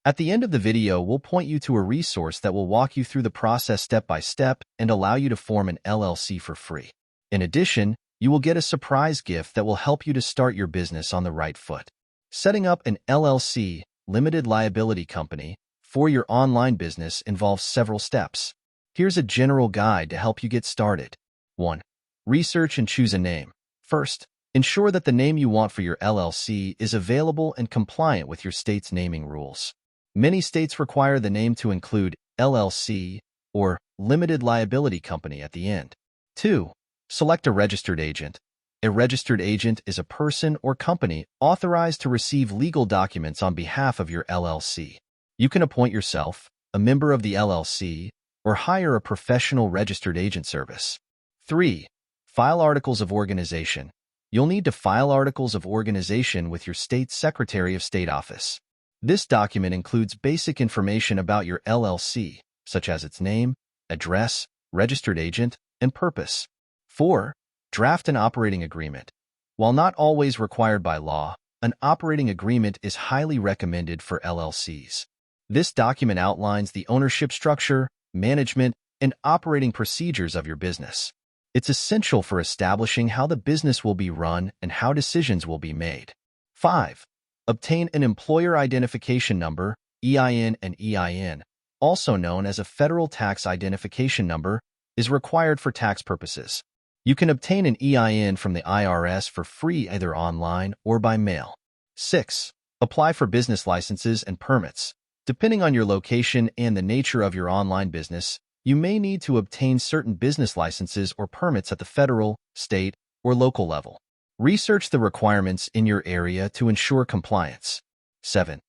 At the end of the video, we'll point you to a resource that will walk you through the process step by step and allow you to form an LLC for free. In addition, you will get a surprise gift that will help you to start your business on the right foot. Setting up an LLC, limited liability company, for your online business involves several steps. Here's a general guide to help you get started. 1. Research and choose a name. First, ensure that the name you want for your LLC is available and compliant with your state's naming rules. Many states require the name to include LLC or limited liability company at the end. 2. Select a registered agent. A registered agent is a person or company authorized to receive legal documents on behalf of your LLC. You can appoint yourself, a member of the LLC, or hire a professional registered agent service. 3. File articles of organization. You'll need to file articles of organization with your state's Secretary of State office. This document includes basic information about your LLC, such as its name, address, registered agent, and purpose. 4. Draft an operating agreement. While not always required by law, an operating agreement is highly recommended for LLCs. This document outlines the ownership structure, management, and operating procedures of your business. It's essential for establishing how the business will be run and how decisions will be made. 5. Obtain an employer identification number, EIN. An EIN, also known as a federal tax identification number, is required for tax purposes. You can obtain an EIN from the IRS for free either online or by mail. 6. Apply for business licenses and permits. Depending on your location and the nature of your online business, you may need to obtain certain business licenses or permits at the federal, state, or local level. Research the requirements in your area to ensure compliance. 7.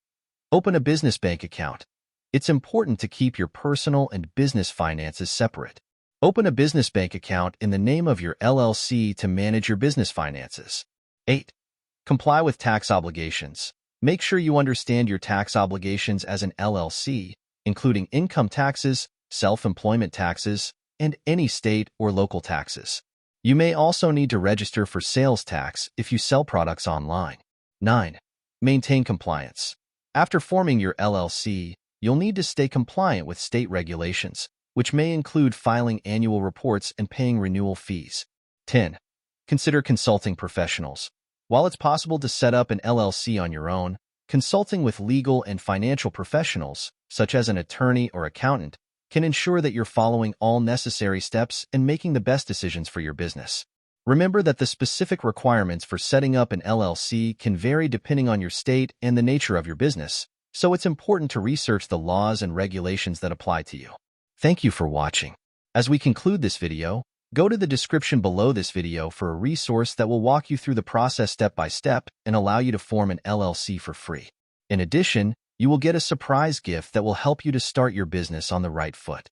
Open a business bank account. It's important to keep your personal and business finances separate. Open a business bank account in the name of your LLC to manage your business finances. 8. Comply with tax obligations. Make sure you understand your tax obligations as an LLC, including income taxes, self-employment taxes, and any state or local taxes. You may also need to register for sales tax if you sell products online. 9. Maintain compliance. After forming your LLC, you'll need to stay compliant with state regulations, which may include filing annual reports and paying renewal fees. 10. Consider consulting professionals. While it's possible to set up an LLC on your own, consulting with legal and financial professionals, such as an attorney or accountant, can ensure that you're following all necessary steps and making the best decisions for your business. Remember that the specific requirements for setting up an LLC can vary depending on your state and the nature of your business, so it's important to research the laws and regulations that apply to you. Thank you for watching. As we conclude this video, go to the description below this video for a resource that will walk you through the process step by step and allow you to form an LLC for free. In addition, you will get a surprise gift that will help you to start your business on the right foot.